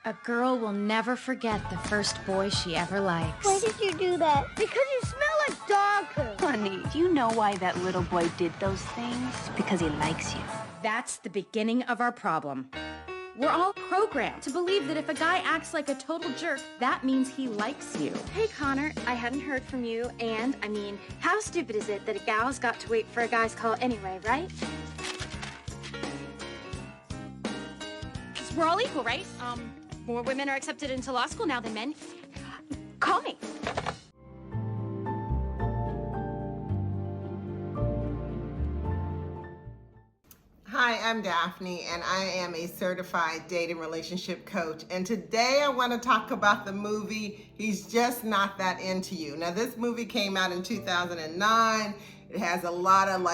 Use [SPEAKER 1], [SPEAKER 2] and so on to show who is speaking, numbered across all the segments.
[SPEAKER 1] A girl will never forget the first boy she ever likes.
[SPEAKER 2] Why did you do that? Because you smell like dog poo.
[SPEAKER 3] Honey, do you know why that little boy did those things? Because he likes you.
[SPEAKER 1] That's the beginning of our problem. We're all programmed to believe that if a guy acts like a total jerk, that means he likes you.
[SPEAKER 4] Hey, Connor, I hadn't heard from you, and, I mean, how stupid is it that a gal's got to wait for a guy's call anyway, right?
[SPEAKER 1] We're all equal, right? More women are accepted into law school now than men. Call me.
[SPEAKER 5] Hi, I'm Daphney, and I am a certified dating relationship coach. And today I want to talk about the movie, He's Just Not That Into You. Now, this movie came out in 2009. It has a lot of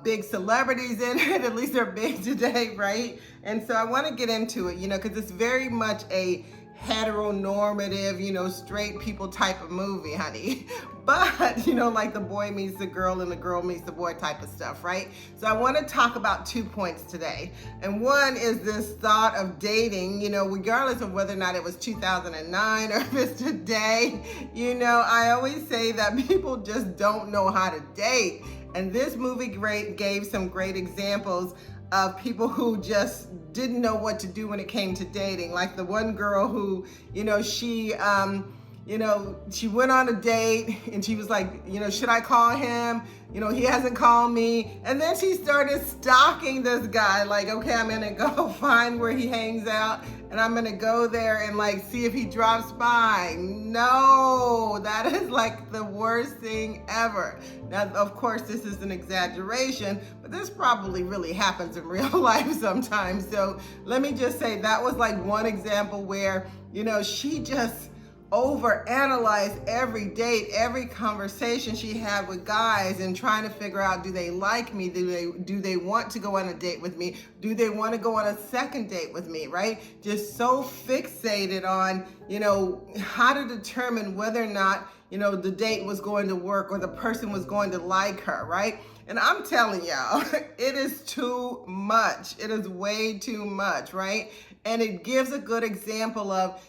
[SPEAKER 5] big celebrities in it. At least they're big today, right? And so I want to get into it, because it's very much a heteronormative, straight people type of movie, honey. But, like the boy meets the girl and the girl meets the boy type of stuff, right? So I want to talk about 2 points today. And one is this thought of dating, regardless of whether or not it was 2009 or if it's today, I always say that people just don't know how to date. And this movie gave some great examples of people who just didn't know what to do when it came to dating. Like the one girl who, she went on a date and she was like, should I call him? He hasn't called me. And then she started stalking this guy. Like, okay, I'm gonna go find where he hangs out and I'm gonna go there and see if he drops by. No, that is like the worst thing ever. Now, of course, this is an exaggeration, but this probably really happens in real life sometimes. So let me just say that was like one example where, she just overanalyze every date, every conversation she had with guys and trying to figure out, do they like me? Do they want to go on a date with me? Do they want to go on a second date with me, right? Just so fixated on, how to determine whether or not, the date was going to work or the person was going to like her, right? And I'm telling y'all, it is too much. It is way too much, right? And it gives a good example of,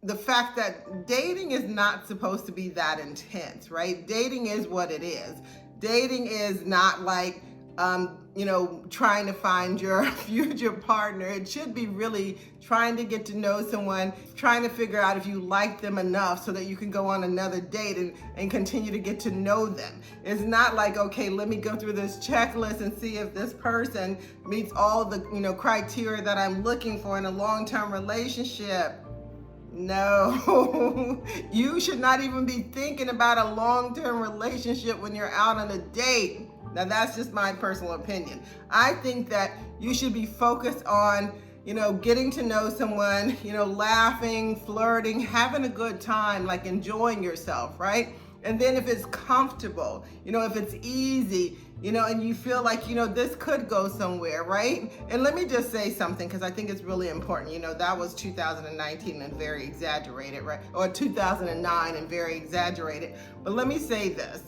[SPEAKER 5] the fact that dating is not supposed to be that intense, right? Dating is what it is. Dating is not like, trying to find your future partner. It should be really trying to get to know someone, trying to figure out if you like them enough so that you can go on another date and continue to get to know them. It's not like, okay, let me go through this checklist and see if this person meets all the, criteria that I'm looking for in a long-term relationship. No, you should not even be thinking about a long-term relationship when you're out on a date. Now, that's just my personal opinion. I think that you should be focused on, getting to know someone, laughing, flirting, having a good time, like enjoying yourself, right? And then if it's comfortable, if it's easy, and you feel like, this could go somewhere, right? And let me just say something, because I think it's really important. That was 2019 and very exaggerated, right? Or 2009 and very exaggerated. But let me say this.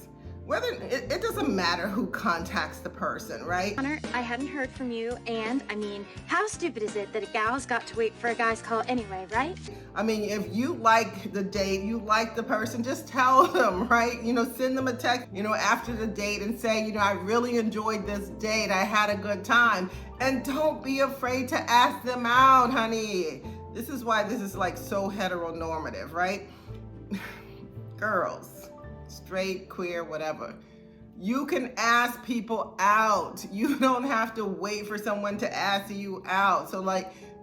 [SPEAKER 5] It doesn't matter who contacts the person, right?
[SPEAKER 4] Connor, I hadn't heard from you, and, I mean, how stupid is it that a gal's got to wait for a guy's call anyway, right?
[SPEAKER 5] I mean, if you like the date, you like the person, just tell them, right? Send them a text, after the date and say, I really enjoyed this date. I had a good time. And don't be afraid to ask them out, honey. This is why this is like so heteronormative, right? Girls, straight, queer, whatever. You can ask people out. You don't have to wait for someone to ask you out. So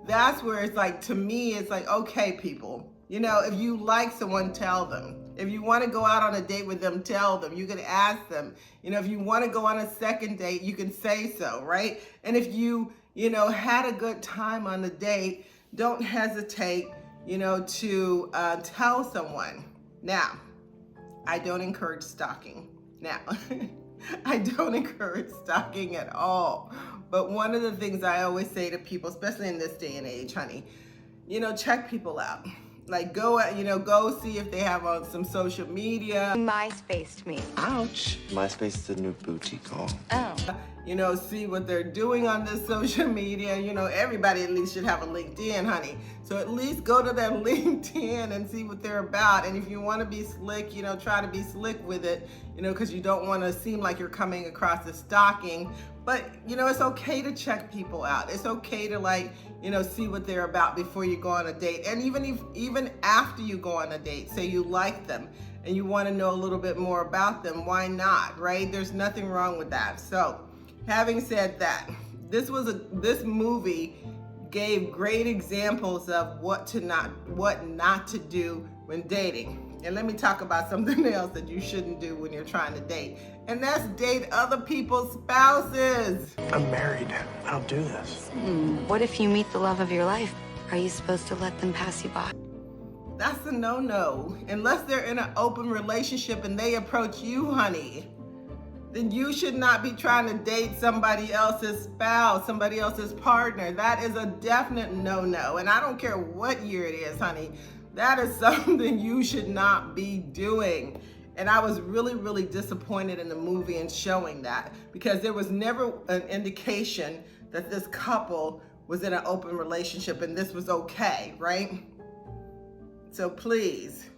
[SPEAKER 5] that's where it's like, to me, it's like, okay, people, if you like someone, tell them. If you want to go out on a date with them, tell them. You can ask them. If you want to go on a second date, you can say so, right? And if you, had a good time on the date, don't hesitate, to tell someone. Now, I don't encourage stalking. Now, I don't encourage stalking at all. But one of the things I always say to people, especially in this day and age, honey, check people out. Like go see if they have on some social media.
[SPEAKER 3] MySpace me.
[SPEAKER 6] Ouch. MySpace is the new booty call.
[SPEAKER 3] Oh.
[SPEAKER 5] see what they're doing on this social media. Everybody at least should have a LinkedIn, honey. So at least go to their LinkedIn and see what they're about. And if you want to be slick, try to be slick with it, because you don't want to seem like you're coming across as stalking. But, it's okay to check people out. It's okay to see what they're about before you go on a date. And even after you go on a date, say you like them and you want to know a little bit more about them, why not, right? There's nothing wrong with that. So having said that, this movie gave great examples of what not to do when dating. And let me talk about something else that you shouldn't do when you're trying to date. And that's date other people's spouses.
[SPEAKER 6] I'm married. I don't do this.
[SPEAKER 3] What if you meet the love of your life? Are you supposed to let them pass you by?
[SPEAKER 5] That's a no-no. Unless they're in an open relationship and they approach you, honey, then you should not be trying to date somebody else's spouse, somebody else's partner. That is a definite no-no. And I don't care what year it is, honey. That is something you should not be doing. And I was really, really disappointed in the movie in showing that, because there was never an indication that this couple was in an open relationship and this was okay, right? So please,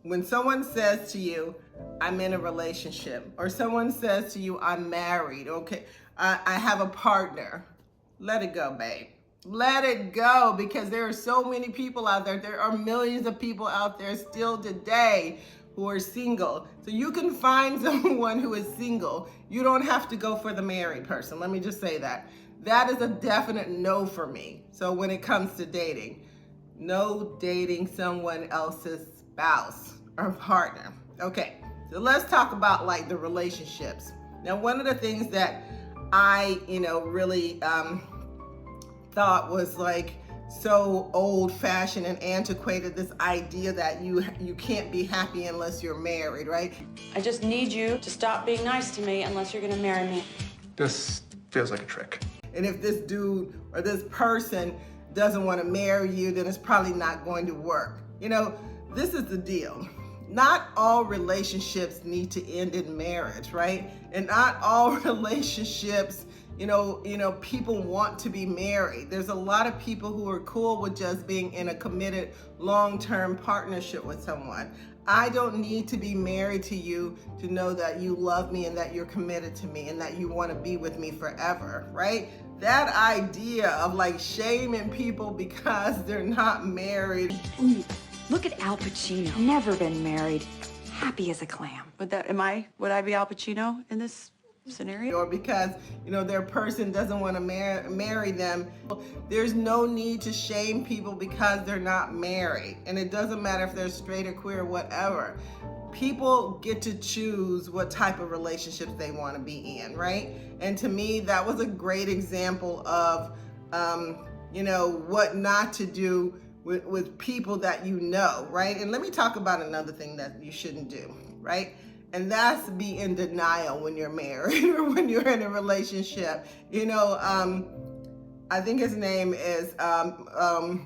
[SPEAKER 5] when someone says to you, I'm in a relationship, or someone says to you, I'm married, okay, I have a partner, let it go, babe. Let it go, because there are so many people out there. There are millions of people out there still today who are single. So you can find someone who is single. You don't have to go for the married person. Let me just say that. That is a definite no for me. So when it comes to dating, no dating someone else's spouse or partner. Okay, so let's talk about the relationships. Now, one of the things that I, really thought was so old-fashioned and antiquated, this idea that you can't be happy unless you're married, right?
[SPEAKER 7] I just need you to stop being nice to me unless you're gonna marry me.
[SPEAKER 6] This feels like a trick.
[SPEAKER 5] And if this dude or this person doesn't want to marry you, then it's probably not going to work. This is the deal. Not all relationships need to end in marriage, right? And not all relationships, people want to be married. There's a lot of people who are cool with just being in a committed long-term partnership with someone. I don't need to be married to you to know that you love me and that you're committed to me and that you want to be with me forever, right? That idea of shaming people because they're not married.
[SPEAKER 3] Ooh, look at Al Pacino. Never been married. Happy as a clam.
[SPEAKER 7] Would I be Al Pacino in this scenario?
[SPEAKER 5] Or because, their person doesn't want to marry them. There's no need to shame people because they're not married. And it doesn't matter if they're straight or queer or whatever. People get to choose what type of relationships they want to be in, right? And to me, that was a great example of, what not to do with people that right? And let me talk about another thing that you shouldn't do, right? And that's be in denial when you're married or when you're in a relationship. I think his name is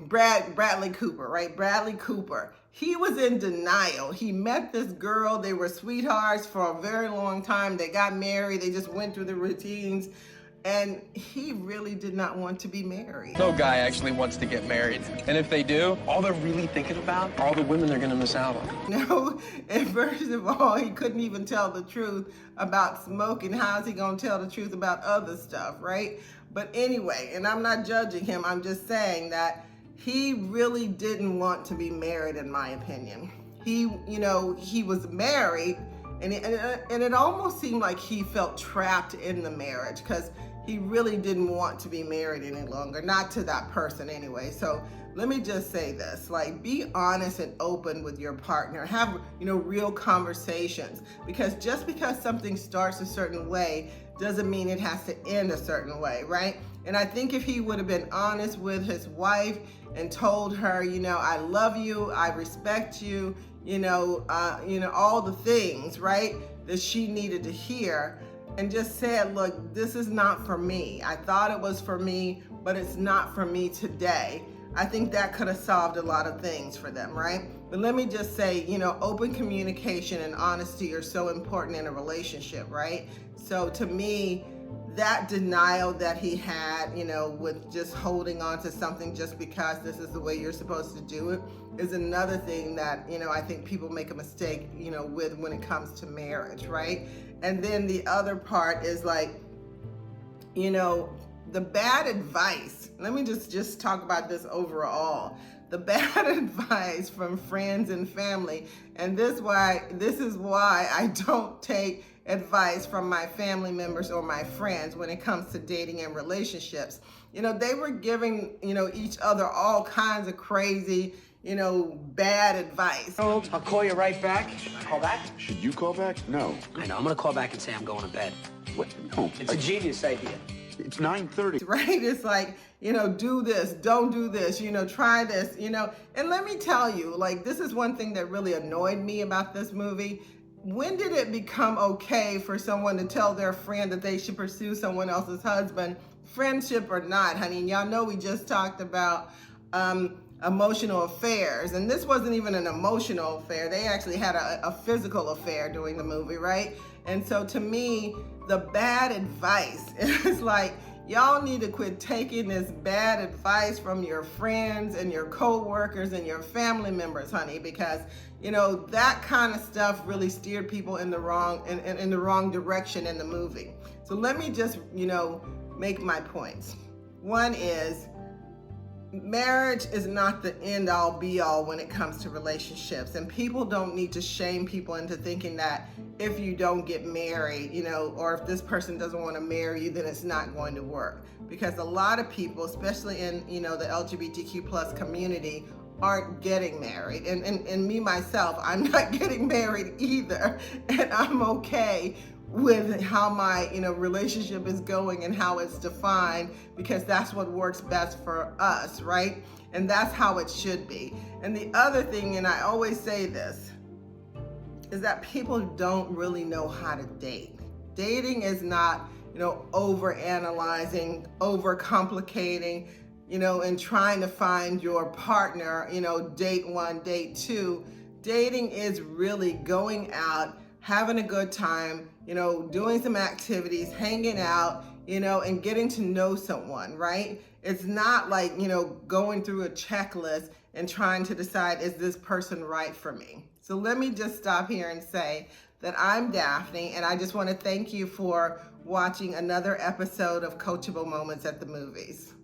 [SPEAKER 5] Bradley Cooper, right? Bradley Cooper. He was in denial. He met this girl. They were sweethearts for a very long time. They got married. They just went through the routines. And he really did not want to be married.
[SPEAKER 8] No guy actually wants to get married. And if they do, all they're really thinking about are all the women they're gonna miss out on.
[SPEAKER 5] No, and first of all, he couldn't even tell the truth about smoking. How's he gonna tell the truth about other stuff, right? But anyway, and I'm not judging him, I'm just saying that he really didn't want to be married, in my opinion. He was married, and it almost seemed like he felt trapped in the marriage, because he really didn't want to be married any longer, not to that person anyway. So let me just say this, be honest and open with your partner. Have, real conversations, because just because something starts a certain way doesn't mean it has to end a certain way, right? And I think if he would have been honest with his wife and told her, I love you, I respect you, all the things, right, that she needed to hear, and just said, look, this is not for me. I thought it was for me, but it's not for me today. I think that could have solved a lot of things for them, right? But let me just say, open communication and honesty are so important in a relationship, right? So to me, that denial that he had, you know, with just holding on to something just because this is the way you're supposed to do it, is another thing that, you know, I think people make a mistake, you know, with when it comes to marriage, right? And then the other part is like, you know, the bad advice. Let me just talk about this overall. The bad advice from friends and family. And this is why I don't take advice from my family members or my friends when it comes to dating and relationships. You know, they were giving, you know, each other all kinds of crazy, you know, bad advice.
[SPEAKER 9] I'll call you right back. Call back?
[SPEAKER 10] Should you call back? No.
[SPEAKER 9] I know, I'm gonna call back and say I'm going to bed.
[SPEAKER 10] What? No.
[SPEAKER 9] It's a genius idea.
[SPEAKER 10] It's 9:30.
[SPEAKER 5] Right? It's like, you know, do this, don't do this, you know, try this, you know. And let me tell you, like, this is one thing that really annoyed me about this movie. When did it become okay for someone to tell their friend that they should pursue someone else's husband, friendship or not, honey? And y'all know we just talked about emotional affairs, and this wasn't even an emotional affair. They actually had a physical affair during the movie, right? And so to me, the bad advice is like, y'all need to quit taking this bad advice from your friends and your co-workers and your family members, honey, because, you know, that kind of stuff really steered people in the wrong direction in the movie. So let me just, you know, make my points. One is, marriage is not the end all be all when it comes to relationships, and people don't need to shame people into thinking that if you don't get married, you know, or if this person doesn't want to marry you, then it's not going to work. Because a lot of people, especially in, you know, the LGBTQ plus community, aren't getting married, and me myself, I'm not getting married either, and I'm okay with how my, you know, relationship is going and how it's defined, because that's what works best for us, right? And that's how it should be. And the other thing, and I always say this, is that people don't really know how to date. Dating is not, you know, over analyzing, over complicating, you know, and trying to find your partner, you know, date one, date two. Dating is really going out, having a good time, you know, doing some activities, hanging out, you know, and getting to know someone, right? It's not like, you know, going through a checklist and trying to decide, is this person right for me? So let me just stop here and say that I'm Daphney, and I just want to thank you for watching another episode of Coachable Moments at the Movies.